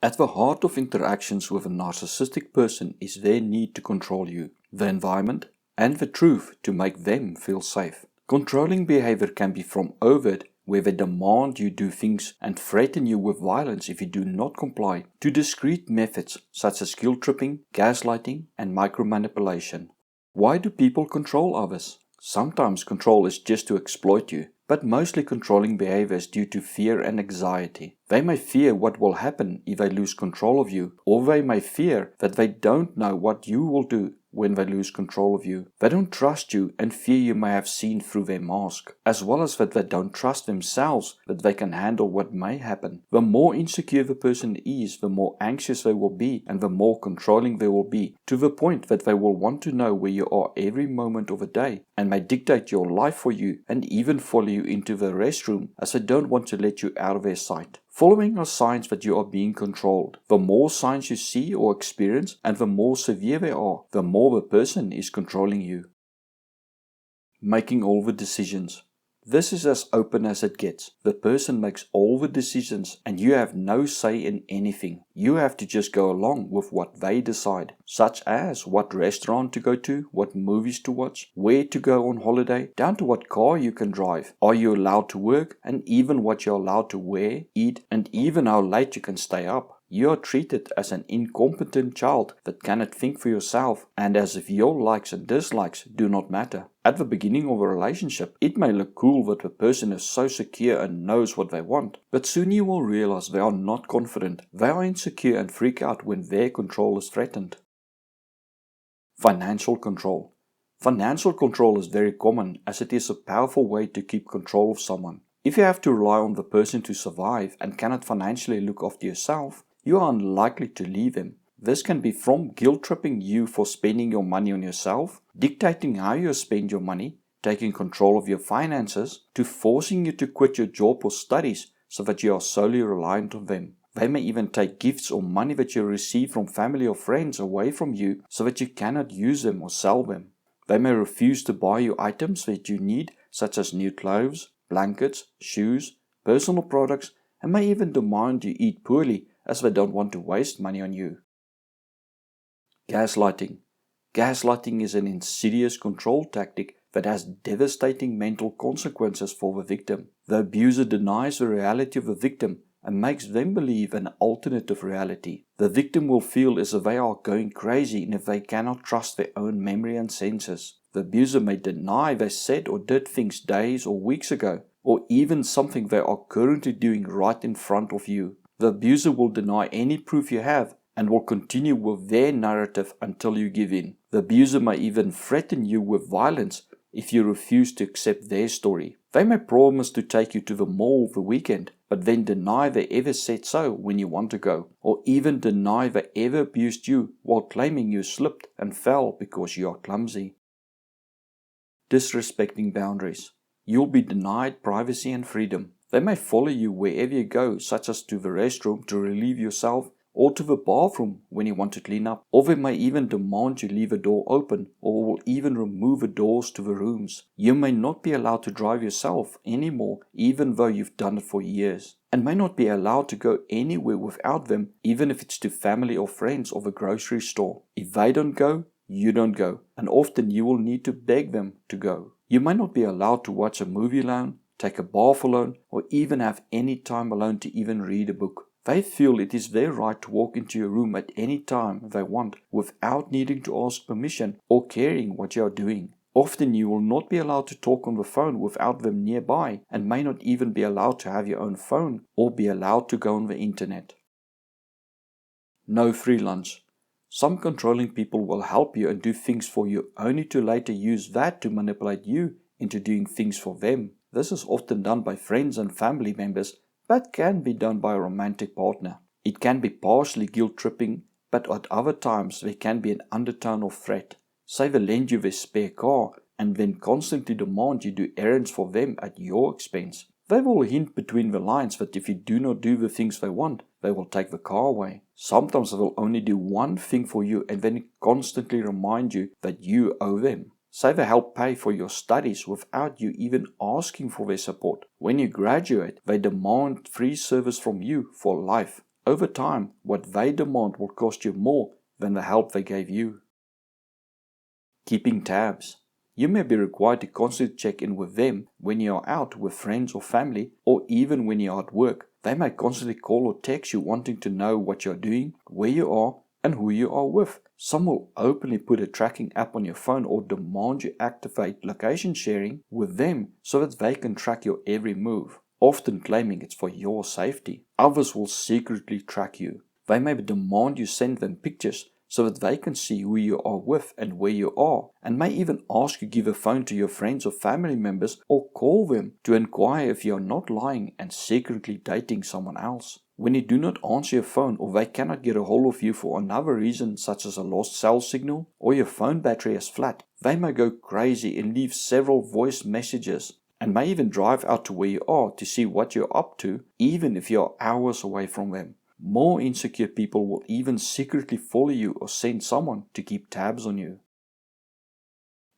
At the heart of interactions with a narcissistic person is their need to control you, the environment, and the truth to make them feel safe. Controlling behavior can be from overt, where they demand you do things and threaten you with violence if you do not comply, to discreet methods such as guilt tripping, gaslighting, and micromanipulation. Why do people control others? Sometimes control is just to exploit you, but mostly controlling behavior is due to fear and anxiety. They may fear what will happen if they lose control of you, or they may fear that they don't know what you will do when they lose control of you. They don't trust you and fear you may have seen through their mask, as well as that they don't trust themselves that they can handle what may happen. The more insecure the person is, the more anxious they will be and the more controlling they will be, to the point that they will want to know where you are every moment of the day and may dictate your life for you and even follow you into the restroom as they don't want to let you out of their sight. Following are signs that you are being controlled. The more signs you see or experience and the more severe they are, the more the person is controlling you. Making all the decisions. This is as open as it gets. The person makes all the decisions and you have no say in anything. You have to just go along with what they decide, such as what restaurant to go to, what movies to watch, where to go on holiday, down to what car you can drive, are you allowed to work, and even what you're allowed to wear, eat, and even how late you can stay up. You are treated as an incompetent child that cannot think for yourself and as if your likes and dislikes do not matter. At the beginning of a relationship, it may look cool that the person is so secure and knows what they want, but soon you will realize they are not confident. They are insecure and freak out when their control is threatened. Financial control. Financial control is very common as it is a powerful way to keep control of someone. If you have to rely on the person to survive and cannot financially look after yourself, you are unlikely to leave them. This can be from guilt-tripping you for spending your money on yourself, dictating how you spend your money, taking control of your finances, to forcing you to quit your job or studies so that you are solely reliant on them. They may even take gifts or money that you receive from family or friends away from you so that you cannot use them or sell them. They may refuse to buy you items that you need, such as new clothes, blankets, shoes, personal products, and may even demand you eat poorly as they don't want to waste money on you. Gaslighting. Gaslighting is an insidious control tactic that has devastating mental consequences for the victim. The abuser denies the reality of the victim and makes them believe an alternative reality. The victim will feel as if they are going crazy and if they cannot trust their own memory and senses. The abuser may deny they said or did things days or weeks ago, or even something they are currently doing right in front of you. The abuser will deny any proof you have and will continue with their narrative until you give in. The abuser may even threaten you with violence if you refuse to accept their story. They may promise to take you to the mall the weekend, but then deny they ever said so when you want to go, or even deny they ever abused you while claiming you slipped and fell because you are clumsy. Disrespecting boundaries. You'll be denied privacy and freedom. They may follow you wherever you go, such as to the restroom to relieve yourself, or to the bathroom when you want to clean up, or they may even demand you leave a door open, or will even remove the doors to the rooms. You may not be allowed to drive yourself anymore, even though you've done it for years, and may not be allowed to go anywhere without them, even if it's to family or friends or the grocery store. If they don't go, you don't go, and often you will need to beg them to go. You may not be allowed to watch a movie alone, take a bath alone, or even have any time alone to even read a book. They feel it is their right to walk into your room at any time they want without needing to ask permission or caring what you are doing. Often you will not be allowed to talk on the phone without them nearby and may not even be allowed to have your own phone or be allowed to go on the internet. No free lunch. Some controlling people will help you and do things for you only to later use that to manipulate you into doing things for them. This is often done by friends and family members, but can be done by a romantic partner. It can be partially guilt-tripping, but at other times there can be an undertone of threat. Say they lend you their spare car and then constantly demand you do errands for them at your expense. They will hint between the lines that if you do not do the things they want, they will take the car away. Sometimes they will only do one thing for you and then constantly remind you that you owe them. Say they help pay for your studies without you even asking for their support. When you graduate, they demand free service from you for life. over time, what they demand will cost you more than the help they gave you. Keeping tabs. You may be required to constantly check in with them when you are out with friends or family, or even when you are at work. They may constantly call or text you wanting to know what you are doing, where you are, and who you are with. Some will openly put a tracking app on your phone or demand you activate location sharing with them so that they can track your every move, often claiming it's for your safety. Others will secretly track you. They may demand you send them pictures so that they can see who you are with and where you are, and may even ask you to give a phone to your friends or family members or call them to inquire if you are not lying and secretly dating someone else. When you do not answer your phone or they cannot get a hold of you for another reason such as a lost cell signal or your phone battery is flat, they may go crazy and leave several voice messages and may even drive out to where you are to see what you're up to, even if you are hours away from them. More insecure people will even secretly follow you or send someone to keep tabs on you.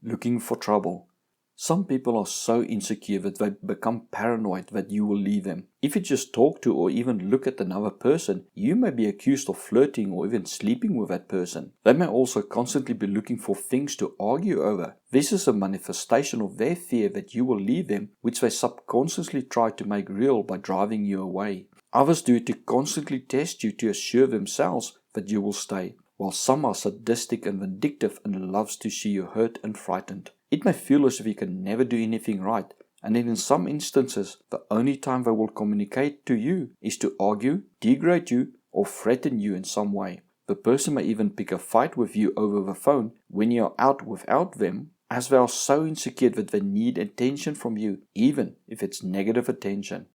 Looking for trouble. Some people are so insecure that they become paranoid that you will leave them. If you just talk to or even look at another person, you may be accused of flirting or even sleeping with that person. They may also constantly be looking for things to argue over. This is a manifestation of their fear that you will leave them, which they subconsciously try to make real by driving you away. Others do it to constantly test you to assure themselves that you will stay, while some are sadistic and vindictive and loves to see you hurt and frightened. It may feel as if you can never do anything right, and then in some instances, the only time they will communicate to you is to argue, degrade you, or threaten you in some way. The person may even pick a fight with you over the phone when you are out without them, as they are so insecure that they need attention from you, even if it's negative attention.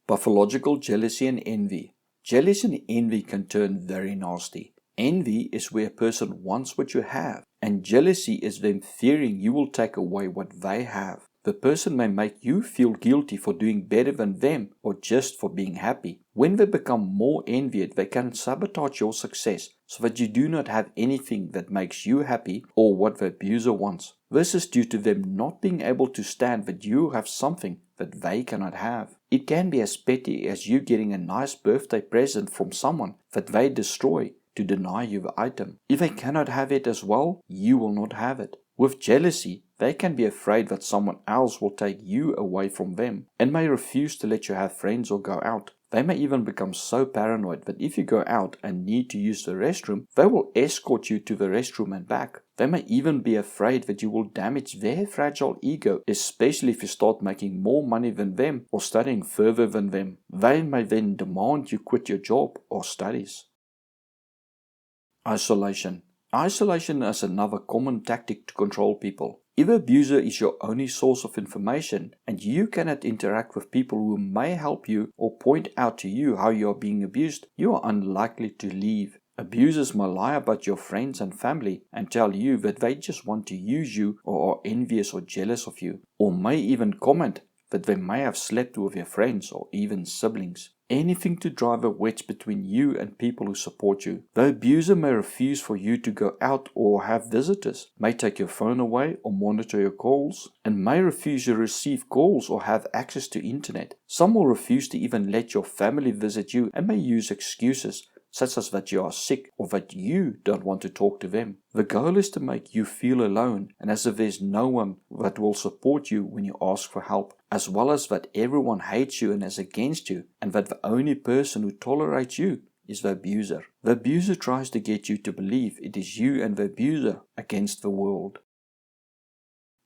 Pathological jealousy and envy. Jealousy and envy can turn very nasty. Envy is where a person wants what you have, and jealousy is them fearing you will take away what they have. The person may make you feel guilty for doing better than them or just for being happy. When they become more envious, they can sabotage your success so that you do not have anything that makes you happy or what the abuser wants. This is due to them not being able to stand that you have something that they cannot have. It can be as petty as you getting a nice birthday present from someone that they destroy to deny you the item. If they cannot have it as well, you will not have it. With jealousy, they can be afraid that someone else will take you away from them and may refuse to let you have friends or go out. They may even become so paranoid that if you go out and need to use the restroom, they will escort you to the restroom and back. They may even be afraid that you will damage their fragile ego, especially if you start making more money than them or studying further than them. They may then demand you quit your job or studies. Isolation. Isolation is another common tactic to control people. If the abuser is your only source of information and you cannot interact with people who may help you or point out to you how you are being abused, you are unlikely to leave. Abusers may lie about your friends and family and tell you that they just want to use you or are envious or jealous of you, or may even comment that they may have slept with your friends or even siblings. Anything to drive a wedge between you and people who support you. The abuser may refuse for you to go out or have visitors, may take your phone away or monitor your calls, and may refuse you to receive calls or have access to internet. Some will refuse to even let your family visit you and may use excuses such as that you are sick or that you don't want to talk to them. The goal is to make you feel alone and as if there's no one that will support you when you ask for help, as well as that everyone hates you and is against you, and that the only person who tolerates you is the abuser. The abuser tries to get you to believe it is you and the abuser against the world.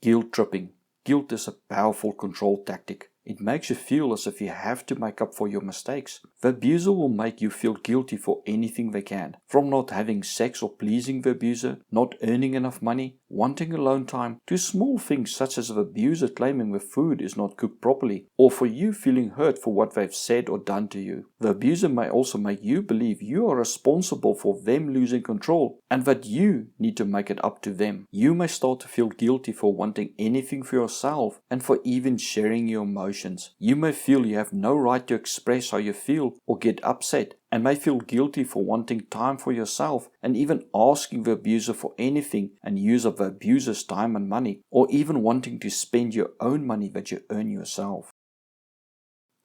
Guilt tripping. Guilt is a powerful control tactic. It makes you feel as if you have to make up for your mistakes. The abuser will make you feel guilty for anything they can, from not having sex or pleasing the abuser, not earning enough money, wanting alone time, to small things such as the abuser claiming the food is not cooked properly, or for you feeling hurt for what they've said or done to you. The abuser may also make you believe you are responsible for them losing control, and that you need to make it up to them. You may start to feel guilty for wanting anything for yourself, and for even sharing your emotions. You may feel you have no right to express how you feel or get upset, and may feel guilty for wanting time for yourself and even asking the abuser for anything and use of the abuser's time and money, or even wanting to spend your own money that you earn yourself.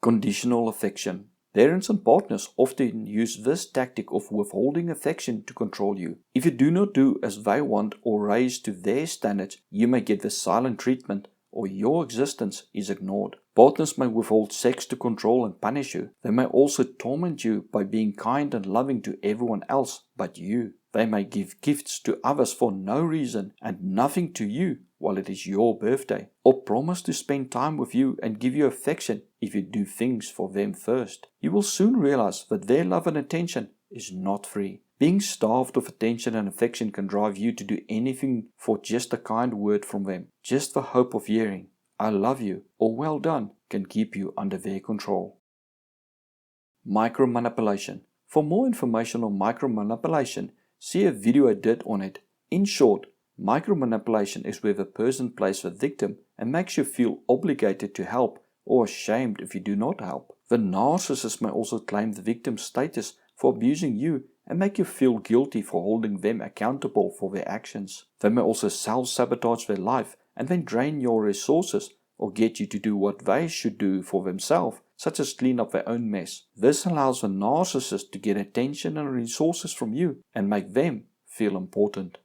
Conditional affection. Parents and partners often use this tactic of withholding affection to control you. If you do not do as they want or raise to their standards, you may get the silent treatment or your existence is ignored. Partners may withhold sex to control and punish you. They may also torment you by being kind and loving to everyone else but you. They may give gifts to others for no reason and nothing to you while it is your birthday, or promise to spend time with you and give you affection if you do things for them first. You will soon realize that their love and attention is not free. Being starved of attention and affection can drive you to do anything for just a kind word from them. Just the hope of hearing, "I love you," or "well done," can keep you under their control. Micromanipulation. For more information on micromanipulation, see a video I did on it. In short, micromanipulation is where the person plays the victim and makes you feel obligated to help or ashamed if you do not help. The narcissist may also claim the victim's status for abusing you and make you feel guilty for holding them accountable for their actions. They may also self-sabotage their life and then drain your resources or get you to do what they should do for themselves, such as clean up their own mess. This allows the narcissist to get attention and resources from you and make them feel important.